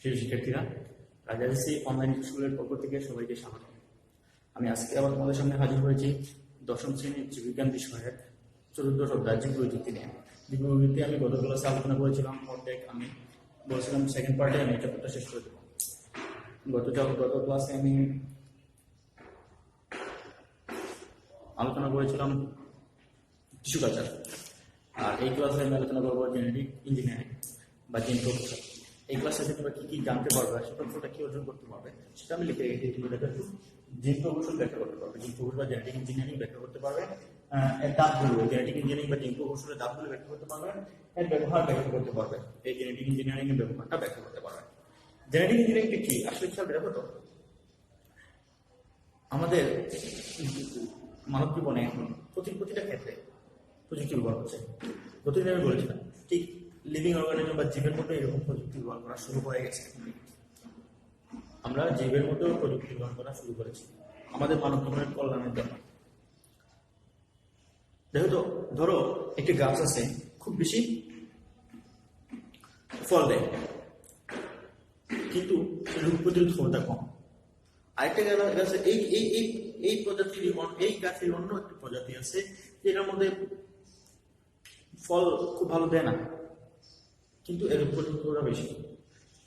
প্রিয় শিক্ষার্থীরা, রাজাসি অনলাইন স্কুলের পক্ষ থেকে সবাইকে স্বাগত। আমি আজকে আবার তোমাদের সামনে হাজির হয়েছি দশম শ্রেণীর জীববিজ্ঞান বিষয়ের চতুর্দশ অধ্যায় জীব বৈচিত্র্য নিয়ে। জীব বৈচিত্র্যে আমি গত ক্লাসে আলোচনা করেছিলাম অর্ধেক। আমি বলছিলাম সেকেন্ড পার্টে আমি চ্যাপ্টারটা শেষ করে দেবো। গত ক্লাসে আমি আলোচনা করেছিলাম টিস্যু কালচার, আর এই ক্লাসে আমি আলোচনা করবো জেনেটিক ইঞ্জিনিয়ারিং বা জিন প্রকৌশল। এই ক্লাসে তোমরা কি কি জানতে পারবে, সে তথ্যটা কি অর্জন করতে পারবে সেটা আমি লিখে রেখেছি। তোমরা দেখো জিন প্রকৌশল ব্যাখ্যা করতে পারবে, জিন প্রকৌশল বা জেনেটিক ইঞ্জিনিয়ারিং ব্যাখ্যা করতে পারবে, এর ধাপগুলো জেনেটিক ইঞ্জিনিয়ারিং বা জিন প্রকৌশলের ধাপগুলো ব্যাখ্যা করতে পারবে, এর ব্যবহার ব্যাখ্যা করতে পারবে, এই জেনেটিক ইঞ্জিনিয়ারিং এর ব্যবহারটা ব্যাখ্যা করতে পারবে। জেনেটিক ইঞ্জিনিয়ারিং কি আসলে খেয়াল দেখো তো, আমাদের মানব জীবনে এখন প্রতিটা ক্ষেত্রে প্রযুক্তি ব্যবহার হচ্ছে। প্রতিদিন আমি বলেছিলাম ঠিক লিভিং অর্গানিজম বা জীবের মধ্যে এরকম প্রযুক্তি ব্যবহার করা শুরু হয়ে গেছে। আমরা জীবের মধ্যেও প্রযুক্তি ব্যবহার করা শুরু করেছি আমাদের মানব জীবনের কল্যাণের জন্য। দেখো তো, ধরো একটি গাছ আছে, খুব বেশি ফল দেয় কিন্তু রোগ প্রতিরোধ ক্ষমতা কম। আরেকটা গাছ এই এই এই এই প্রজাতির এই গাছের অন্য একটি প্রজাতি আছে যেটার মধ্যে ফল খুব ভালো দেয় না, কিন্তু এর রোগ প্রতিরোধ বেশি।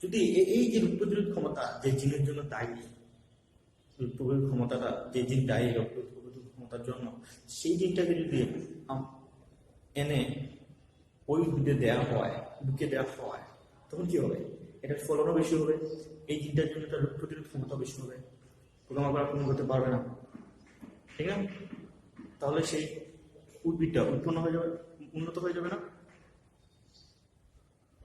যদি এই যে রোগ প্রতিরোধ ক্ষমতা যে জিনের জন্য দায়ী, রোগ প্রতিরোধ ক্ষমতাটা যে জিন দায়ী রোগ প্রতিরোধ ক্ষমতার জন্য, সেই জিনটাকে যদি এনে ওই উদ্ভিদে দেওয়া হয়, বুকে দেওয়া হয়, তখন কি হবে? এটার ফলনও বেশি হবে, এই জিনটার জন্য তার রোগ প্রতিরোধ ক্ষমতা বেশি হবে, পোকামাকড় আক্রমণ করতে পারবে না, ঠিক আছে? তাহলে সেই উদ্ভিদটা উৎপন্ন হয়ে যাবে, উন্নত হয়ে যাবে না?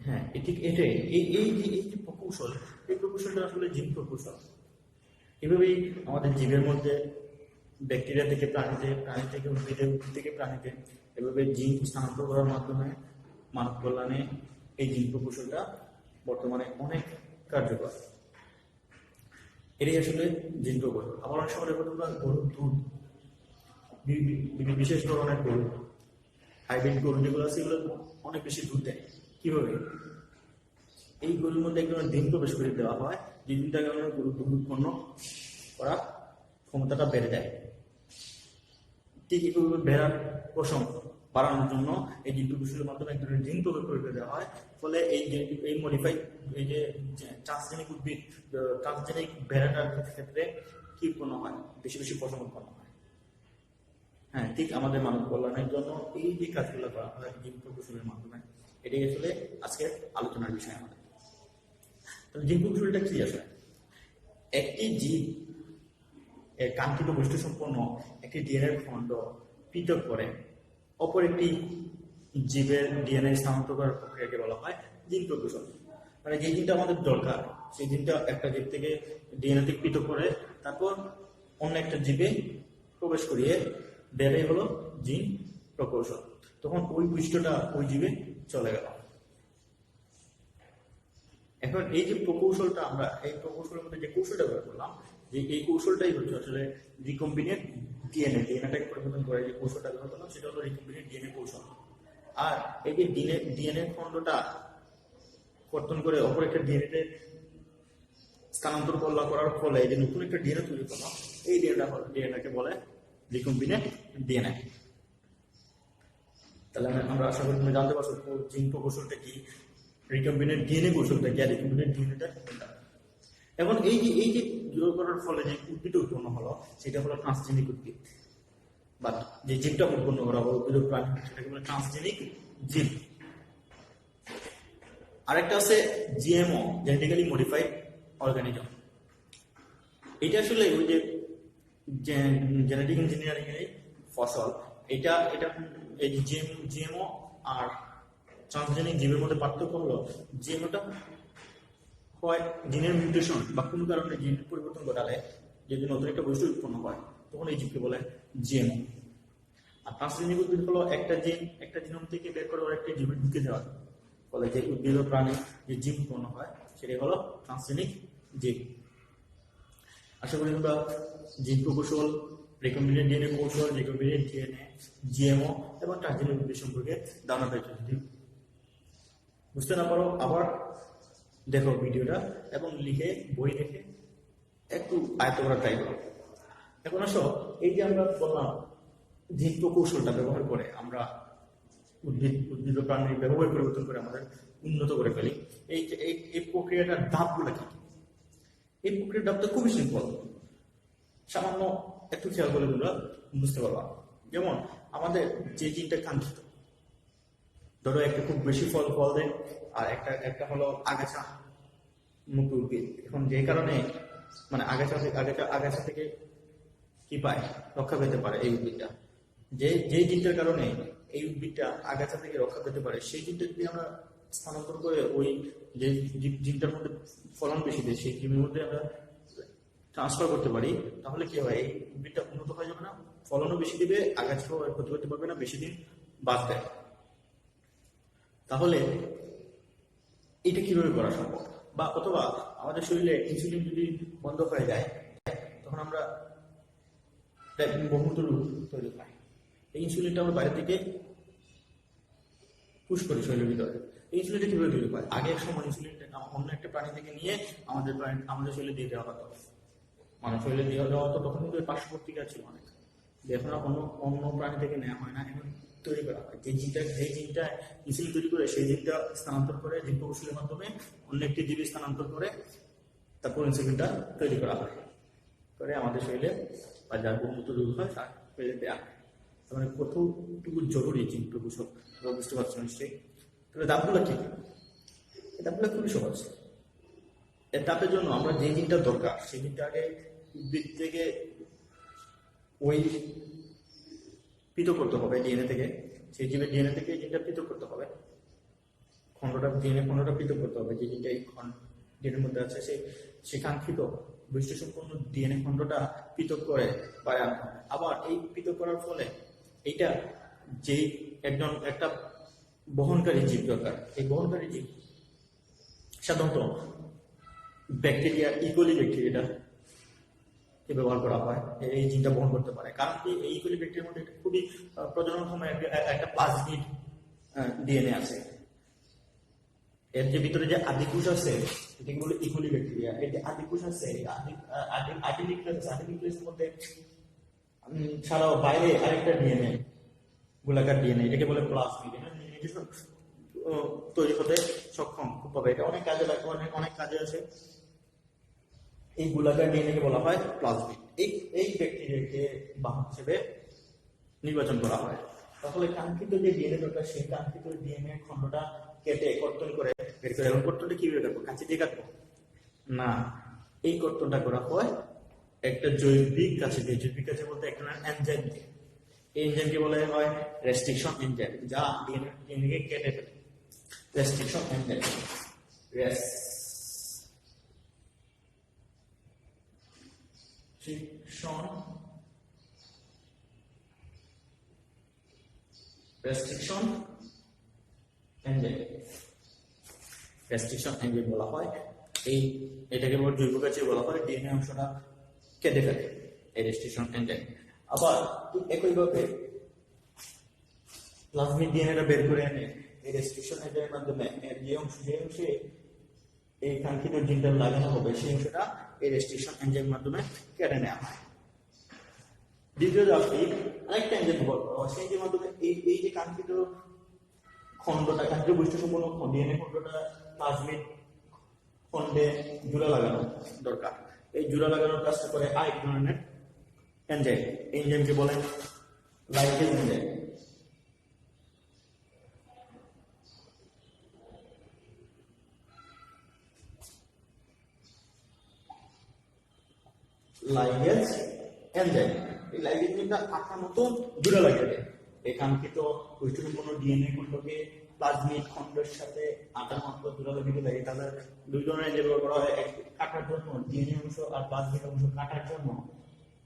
হ্যাঁ, ঠিক এটাই এই যে প্রকৌশল, এই প্রকৌশলটা আসলে জিন প্রকৌশল। এভাবেই আমাদের জীবের মধ্যে ব্যাকটেরিয়া থেকে প্রাণীতে, প্রাণী থেকে উদ্ভিদে, উদ্ভিদ থেকে প্রাণীতে, এভাবে জিন স্থানান্তর করার মাধ্যমে মানব কল্যাণে এই জিন প্রকৌশলটা বর্তমানে অনেক কার্যকর। এটাই আসলে জিন প্রকৌশল। আবার অনেক সময় দেখো তোমরা গরুর দুধ, বিশেষ ধরনের গরু, হাইব্রিড গরু যেগুলো আছে, এগুলো অনেক বেশি দুধ দেয়। কিভাবে? এই গরুর মধ্যে এক ধরনের ডিম প্রবেশ করে দেওয়া হয়, যে ডিমটার কারণে গরুর দুধ উৎপন্ন করা ক্ষমতাটা বেড়ে যায়। ঠিক এইভাবে ভেড়ার পশম বাড়ানোর জন্য এই জিন প্রকৌশলের মাধ্যমে এক ধরনের ডিম প্রবেশ করে দেওয়া হয়। ফলে এই মডিফাইড এই যে ট্রান্সজেনিক উদ্ভিদ, ট্রান্সজেনিক ভেড়াটার ক্ষেত্রে কি উৎপন্ন হয়? বেশি বেশি পশম উৎপন্ন হয়। হ্যাঁ, ঠিক আমাদের মানব কল্যাণের জন্য এই যে কাজগুলো করা হয় জিন প্রকৌশলের মাধ্যমে, এটাই আসলে আজকের আলোচনার বিষয় আমাদের। তাহলে জিন প্রকৌশলটা কি আসলে? একটি জীব কাঙ্ক্ষিত বৈশিষ্ট্য সম্পন্ন একটি ডিএনএ খণ্ড পৃথক করে অপর একটি জীবের ডিএনএ স্থানান্তর করার প্রক্রিয়াকে বলা হয় জিন প্রকৌশল। মানে যে জিনটা আমাদের দরকার, সেই জিনটা একটা জীব থেকে ডিএনএ থেকে পৃথক করে তারপর অন্য একটা জীবে প্রবেশ করিয়ে দেয়াই হলো জিন প্রকৌশল। তখন ওই বৈশিষ্ট্যটা ওই জীবে চলে গেল। এখন এই যে প্রকৌশলটা, আমরা এই প্রকৌশলের মধ্যে যে কৌশলটা ব্যবহার করলাম, যে এই কৌশলটাই হচ্ছে আসলে রিকম্বিনেন্ট ডিএনএটাকে পরিবর্তন করে যে কৌশলটা ব্যবহার করলাম, সেটা হলো রিকম্বিনেন্ট ডিএনএ কৌশল। আর এই যে ডিএনএ খণ্ডটা কর্তন করে অপর একটা ডিএনএ স্থানান্তর করার ফলে যে নতুন একটা ডিএনএ তৈরি করলাম, এই ডিএনএটাকে বলে রিকম্বিনেন্ট ডিএনএ। তাহলে আমরা আশা করি তুমি জানতে পারছো জিন প্রকৌশলটা কি, রিকম্বিনেন্ট ডিএনএ কৌশলটা কি, আর রিকম্বিনেন্ট ডিএনএটা কোনটা। এখন এই যে যোগ করার ফলে যে উদ্ভিদ উৎপন্ন হলো, সেটা হলো ট্রান্সজেনিক উদ্ভিদ, বা যে জীবটা উৎপন্ন করা হলো উদ্ভিদ প্রাণী, সেটাকে বলে ট্রান্সজেনিক জীব। আরেকটা আছে জিএমও, জেনেটিক্যালি মডিফাইড অর্গানিজম। এটা আসলে ওই যে জেনেটিক ইঞ্জিনিয়ারিং এর ফসল। এটা এই জিএমও আর ট্রান্সজেনিক জীবের মধ্যে পার্থক্য হলো, জিএমওটা হয় জিনের মিউটেশন বা কোনো কারণে জিন পরিবর্তন ঘটালে যদি নতুন একটা বৈশিষ্ট্য উৎপন্ন হয়, তখন এই জীবকে বলে জিএমও। আর ট্রান্সজেনিক উদ্ভিদ হলো একটা জিনোম থেকে বের করে একটা জীবে ঢুকে দেওয়া, ফলে যে উদ্ভিদ প্রাণী যে জীব উৎপন্ন হয় সেটাই হলো ট্রান্সজেনিক জীব। আশা করি তোমরা জিন প্রকৌশল, রিকম্বিনেন্ট ডিএনএ কৌশল, রিকম্বিনেন্ট ডিএনএ, জিএমও এবং ট্রান্সজেনিক উদ্ভিদ সম্পর্কে ধারণা পেয়েছো। যদি বুঝতে না পারো আবার দেখো ভিডিওটা এবং লিখে বই দেখে একটু আয়ত্ত করার ট্রাই করো। এখন আসো, এই যে আমরা বললাম যে প্রকৌশলটা ব্যবহার করে আমরা উদ্ভিদ প্রাণীর ব্যবহার পরিবর্তন করে আমাদের উন্নত করে ফেলি, এই যে এই প্রক্রিয়াটার ধাপগুলো কি? এই প্রক্রিয়ার ধাপটা খুবই সিম্পল, সামান্য একটু খেয়াল করে তোমরা বুঝতে পারবা। যেমন আমাদের যে জিনটা কাঙ্ক্ষিত, ধরো একটা খুব বেশি ফল দেয়, আর একটা হলো আগাছা মুক্ত উদ্ভিদ। এখন যে কারণে মানে আগাছা থেকে কি পায়, রক্ষা পেতে পারে এই উদ্ভিদটা, যে জিনটার কারণে এই উদ্ভিদটা আগাছা থেকে রক্ষা পেতে পারে, সেই জিনটা যদি আমরা স্থানান্তর করে ওই যে জিনটার মধ্যে ফলন বেশি দেয় সেই জিনের মধ্যে আমরা ট্রান্সফার করতে পারি, তাহলে কি হয়, এই উদ্ভিদটা উন্নত হয়ে যাবে না, ফলনও বেশি দিবে, আগাছাও ক্ষতি করতে পারবে না, বেশি দিন বাঁচবে। তাহলে এটা কিভাবে করা সম্ভব? বা অথবা আমাদের শরীরে ইনসুলিন যদি বন্ধ হয়ে যায়, তখন আমরা বহুমূত্র রোগ তৈরি হয়। এই ইনসুলিনটা আমরা বাইরে থেকে পুশ করি শরীরের ভিতরে। এই ইনসুলিনটা কিভাবে তৈরি হয়? আগে এক সময় ইনসুলিনটা অন্য একটা প্রাণী থেকে নিয়ে আমাদের শরীরে দিয়ে দেওয়া হতো, মানে শরীরে দিয়ে দেওয়া হতো, তখন কিন্তু পার্শ্ব প্রতিক্রিয়া ছিল অনেক। এখন অন্য প্রাণী থেকে নেওয়া হয় না, এখন তৈরি করা হয়। যে জিনটা ইনসুলিন তৈরি করে সেই জিনটা স্থানান্তর করে জিন প্রকৌশলের মাধ্যমে অন্য একটি জীবে স্থানান্তর করে তারপর ইনসুলিনটা তৈরি করা হয়, করে আমাদের শরীরে বা যার বহুমূত্র রোগ হয় তার শরীরে দেওয়া হয়। তার মানে কতটুকু জরুরি জিন প্রকৌশল, বুঝতে পারছো নিশ্চয়ই। তাহলে ধাপগুলো কি? এই ধাপগুলো খুবই সহজ। এর ধাপের জন্য আমরা যে জিনটা দরকার সেই জিনটা আগে উদ্ভিদ থেকে ওই পৃথক করতে হবে ডিএনএ থেকে, সেই জীবের ডিএনএ থেকে জিনটা পৃথক করতে হবে, ডিএনএ খণ্ডটা পৃথক করতে হবে। যে জিনটা এই ডিএনএর মধ্যে আছে সেই কাঙ্ক্ষিত বৈশিষ্ট্য সম্পন্ন ডিএনএ খণ্ডটা পৃথক করে বাইরে আনতে হবে। আবার এই পৃথক করার ফলে এইটা যে একটা বহনকারী জীব দরকার, এই বহনকারী জীব সাধারণত ব্যাকটেরিয়া, ইকোলি ব্যাকটেরিয়াটা ব্যবহার করা হয়, এই জিনটা বহন করতে পারে। কারণ কি, এই ইকোলি ব্যাকটেরিয়ার মধ্যে খুবই প্রজনন সময় একটা প্লাজমিড ডিএনএ আছে। এর যে ভিতরে যে আদিকোষ আছে এটাকে বলে ইকোলি ব্যাকটেরিয়া। এই যে আদিকোষ আছে, আদিনিউক্লিয়াসের মধ্যে ছাড়াও বাইরে আরেকটা ডিএনএ, গোলাকার ডিএনএ, এটাকে বলে প্লাজমিড। তৈরি হতে সক্ষম খুব পাবে, এটা অনেক কাজে লাগে, অনেক কাজে আছে। এই গোলাকার ডিএনএ কে বলা হয় প্লাজমিড। এই ব্যাকটেরিয়াকে বাহক হিসেবে নির্বাচন করা হয়। তাহলে কাঙ্ক্ষিত যে ডিএনএ দরকার সেই কাঙ্ক্ষিত ডিএনএ খণ্ডটা কেটে কর্তন করে বের করে। এবং কর্তনটা কিভাবে কাটবো? কাঁচি দিয়ে কাটবো না, এই কর্তনটা করা হয় একটা জৈবিক কাঁচি দিয়ে। জৈবিক কাঁচি বলতে একটা এনজাইম দিয়ে। এই এনজাইমকে বলা হয় রেস্ট্রিকশন এনজাইম, যা ডিএনএ কে কেটে ফেলে। রেস্ট্রিকশন এনজাইম, রেস্ট্রিকশন এনজাইম বলা হয়। এটাকে জৈব কাজে বলা হয় ডিএনএ অংশটা কেটে ফেলে, এই রেস্ট্রিকশন এনজাইম। আবার একইভাবে প্লাজমিড ডিএনএটা বের করে এনে এই রেস্ট্রিকশন এনজাইমের মাধ্যমে যে অংশে এই কাঙ্ক্ষিত জিনটা লাগানো হবে সেই অংশটা এই রেস্ট্রিকশন এনজাইমের মাধ্যমে কেটে নেওয়া হয়। দ্বিতীয় ধাপটি আরেকটা এনজাইম ব্যবহার করা হয়, সেই মাধ্যমে এই যে কাঙ্ক্ষিত খণ্ডটা, কাঙ্ক্ষিত বৈশিষ্ট্য সম্পন্ন ডিএনএ খণ্ডটা প্লাজমিড খণ্ডে জোড়া লাগানো দরকার। এই জোড়া লাগানোর কাজটা করে আরেক ধরনের এনজাইম। এই এনজাইমকে বলে লাইগেজ এনজাইম। লাইগেজ এনজাইম, এই লাইগেজ এনজাইমটা আঠার মতো জোড়া লাগিয়ে দেয় এই কাঙ্ক্ষিত বৈশিষ্ট্যপূর্ণ ডিএনএ খণ্ডকে প্লাজমিড খণ্ডের সাথে আটার মতো জোড়া লাগিয়ে দেয়। তাহলে দুই ধরনের এনজাইম ব্যবহার করা হয়, কাটার জন্য ডিএনএ অংশ আর প্লাজমিড অংশ কাটার জন্য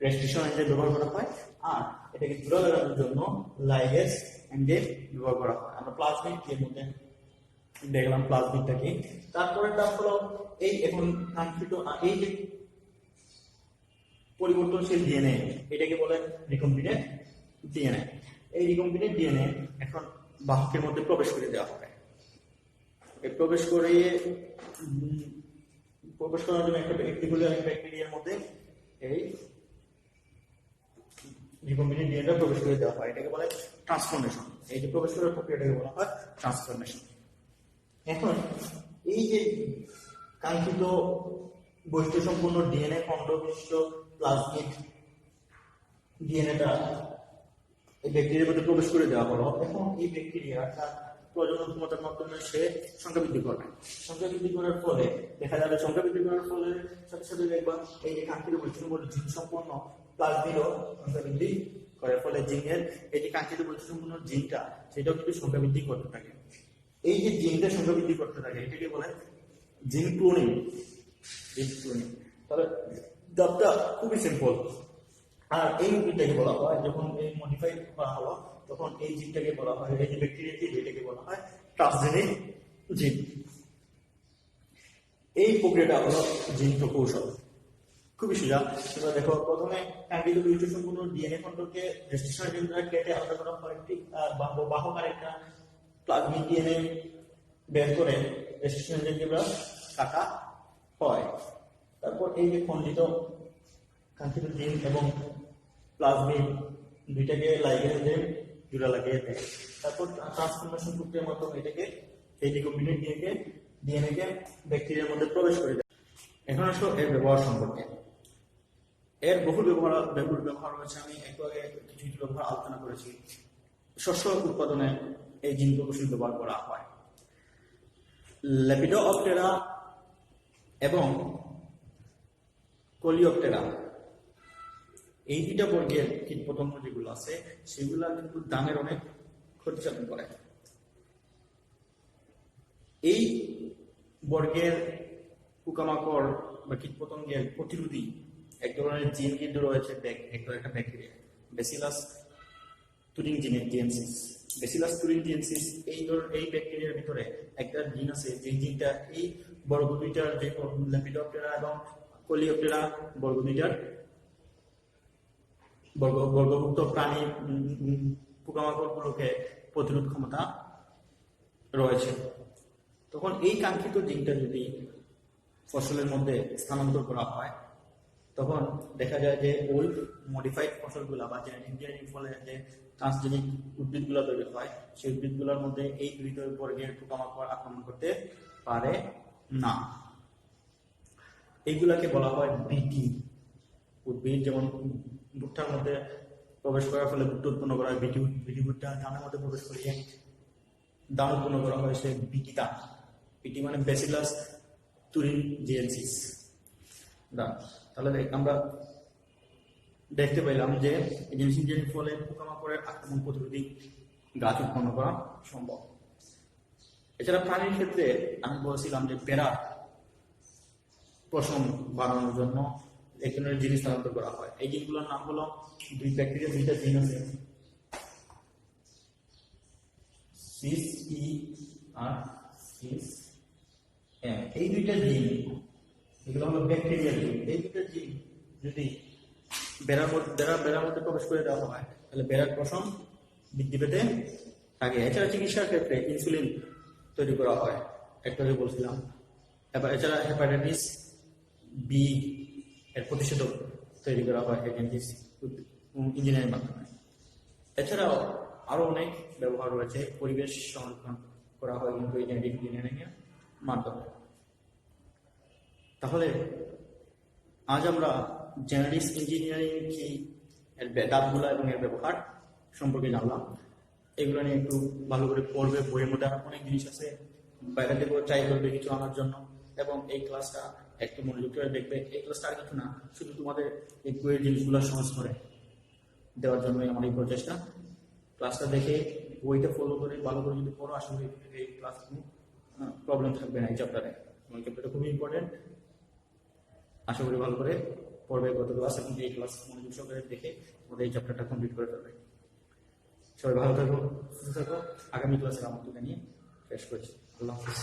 রেস্ট্রিকশন এনজাইম ব্যবহার করা হয়, আর এটাকে জোড়া লাগানোর জন্য লাইগেজ এনজাইম ব্যবহার করা হয়। আমরা প্লাজমিড এর মধ্যে দেখলাম প্লাজমিডটাকে। তারপরের ধাপ হলো এই এখন কাঙ্ক্ষিত এই যে পরিবর্তনশীল ডিএনএ, এটাকে বলে রিকম্বিনেন্ট ডিএনএ। এই রিকম্বিনেন্ট ডিএনএ এখন বাহকের মধ্যে প্রবেশ করে দেওয়া হবে। এই প্রবেশ করিয়ে প্রবেশ করার জন্য ব্যাকটেরিয়ার মধ্যে এই রিকম্বিনেন্ট ডিএনএ প্রবেশ করে দেওয়া হয়, এটাকে বলে ট্রান্সফরমেশন। এই যে প্রবেশ করার প্রক্রিয়াটাকে বলা হয় ট্রান্সফরমেশন। এখন এই যে কাঙ্ক্ষিত বৈশিষ্ট্য সম্পূর্ণ ডিএনএ খণ্ড বিশিষ্ট প্লাজমিড ডিএনএটা এই ব্যাকটেরিয়ার মধ্যে প্রবেশ করে দেওয়া হলো। এখন এই ব্যাকটেরিয়া তার প্রজনন ক্ষমতার মাধ্যমে সে সংখ্যা বৃদ্ধি করবে। সংখ্যা বৃদ্ধি করার ফলে দেখা যাবে, সংখ্যা বৃদ্ধি করার ফলে সাথে সাথে দেখবা এই যে কাঙ্ক্ষিত বৈশিষ্ট্য জিন সম্পন্ন প্লাজমিডও সংখ্যা বৃদ্ধি করার ফলে জিনের এই যে কাঙ্ক্ষিত বৈশিষ্ট্য সম্পন্ন জিনটা সেটাও কিন্তু সংখ্যা বৃদ্ধি করতে থাকে। এই যে জিনটা সংখ্যা বৃদ্ধি করতে থাকে এটাকে বলে জিন ক্লোনিং। তাহলে ধাপটা খুবই সিম্পল। আর এই জিনটাকে বলা হয়, যখন এই মডিফাই করা হলো তখন এই জিনটাকে বলা হয়, এই যে ব্যাকটেরিয়া জিন এটাকে বলা হয় ট্রান্সজেনিক জিন। এই প্রক্রিয়াটা হলো জিন প্রকৌশল, খুবই সোজা। তোমরা দেখো, প্রথমে কাঙ্ক্ষিত বৈশিষ্ট্য সম্পূর্ণ ডিএনএ খণ্ডকে রেস্ট্রিকশন দ্বারা কেটে আলাদা করা হয়, একটি বাহক আরেকটা প্লাজমিড ডিএনএ বের করে রেস্ট্রিকশন দ্বারা কাটা হয়। তারপর এই যে খণ্ডিত কাঙ্ক্ষিত জিন এবং প্লাজমিড দুইটাকে লাইগেজে জোড়া লাগিয়ে দেয়। তারপর ট্রান্সফরমেশন প্রক্রিয়ার মাধ্যমে এটাকে এই রিকম্বিনেন্ট ডিএনএ কে ব্যাকটেরিয়ার মধ্যে প্রবেশ করে দেয়। এখন আসো এর ব্যবহার সম্পর্কে। এর বহুল ব্যবহার রয়েছে। আমি একটু আগে কিছু ব্যবহার আলোচনা করেছি। শস্য উৎপাদনে এই জিন প্রকৌশল ব্যবহার করা হয়। লেপিডোপ্টেরা এবং কোলিওপ্টেরা এই দুইটা বর্গের কীটপতঙ্গ যেগুলো আছে সেগুলা কিন্তু দানের অনেক ক্ষতি সাধন করে। এই বর্গের পোকামাকড় বা কীটপতঙ্গের প্রতিরোধী এক ধরনের জিন কিন্তু রয়েছে, একটা ব্যাকটেরিয়া ব্যাসিলাস তুরিনজিয়েন্সিস। ব্যাসিলাস তুরিনজিয়েন্সিস এই ব্যাকটেরিয়ার ভিতরে একটা জিন আছে, যে জিনটা এই বর্গ দুইটার, যে লেপিডোপ্টেরা এবং কোলিওপ্টেরা বর্গ দুইটার বর্গভুক্ত প্রাণী পোকামাকড়গুলোকে প্রতিরোধ ক্ষমতা রয়েছে। তখন এই কাঙ্ক্ষিত জিনটা যদি ফসলের মধ্যে স্থানান্তর করা হয় তখন দেখা যায় যে ওই মডিফাইড ফসলগুলা বা জেনেটিক ইঞ্জিনিয়ারিং ফলে যে ট্রান্সজেনিক উদ্ভিদগুলো তৈরি হয় সেই উদ্ভিদগুলোর মধ্যে এই দুই বর্গের পোকামাকড় আক্রমণ করতে পারে না। এইগুলাকে বলা হয় বিটি উদ্ভিদ। যেমন ভুট্টার মধ্যে প্রবেশ করার ফলে ভুট্টা উৎপন্ন করা হয় বিটি ভুট্টা, ধানের মধ্যে প্রবেশ করিয়ে দান উৎপন্ন করা হয় সে বিটি দান। বিটি মানে ব্যাসিলাস তুরিনজিয়েন্সিস দান। তাহলে আমরা দেখতে পেলাম যে জেনেটিক ইঞ্জিনিয়ারিং ফলে পোকামাকড়ের আক্রমণ প্রতিরোধী গাছ উৎপন্ন করা সম্ভব। এছাড়া প্রাণীর ক্ষেত্রে আমি বলছিলাম যে পেড়া পশম বানানোর জন্য এক ধরনের জিনিস স্থানান্তর করা হয়। এই জিনগুলোর নাম হলো, দুই ব্যাকটেরিয়া দুইটা জিন আছে, সিস ই আর সিস এম। এই দুইটা জিন এগুলো হলো ব্যাকটেরিয়া জিন। এই দুইটা জিন যদি বেড়ার মধ্যে প্রবেশ করে দেওয়া হয় তাহলে বেড়ার পশম বৃদ্ধি পেতে থাকে। এছাড়া চিকিৎসার ক্ষেত্রে ইনসুলিন তৈরি করা হয়, একটু আগে বলছিলাম। এছাড়া হেপাটাইটিস বি এর প্রতিষেধক তৈরি করা হয় ইঞ্জিনিয়ারিং মাধ্যমে। এছাড়াও আরো অনেক ব্যবহার রয়েছে। পরিবেশ সংরক্ষণ করা হয় কিন্তু জেনেটিক ইঞ্জিনিয়ারিং এর মাধ্যমে। তাহলে আজ আমরা জেনেটিক্স ইঞ্জিনিয়ারিং কি, এর ধাপগুলো এবং এর ব্যবহার সম্পর্কে জানলাম। এগুলো নিয়ে একটু ভালো করে পড়বে। বইয়ের মধ্যে অনেক জিনিস আছে, বাইরে থেকে ট্রাই করবে কিছু আনার জন্য, এবং এই ক্লাসটা একটু মনোযোগ করে দেখবে। এই ক্লাসটা আর কিছু না, শুধু তোমাদের এই বইয়ের জিনিসগুলো সহজ করে দেওয়ার জন্যই আমার এই প্রচেষ্টা। ক্লাসটা দেখে বইটা ফলো করে ভালো করে যদি পড়ো, আসলে এই ক্লাস কোনো প্রবলেম থাকবে না। এই চ্যাপ্টারে চ্যাপ্টারটা খুবই ইম্পর্টেন্ট। আশা করি ভালো করে পড়বে গত ক্লাস এবং এই ক্লাস মনোযোগ সহকারে দেখে আমাদের এই চ্যাপ্টারটা কমপ্লিট করে ফেলবে। সবাই ভালো থাকো, সুস্থ থাকো। আগামী ক্লাসের আমন্ত্রণ নিয়ে শেষ করছি। আল্লাহ হাফিজ।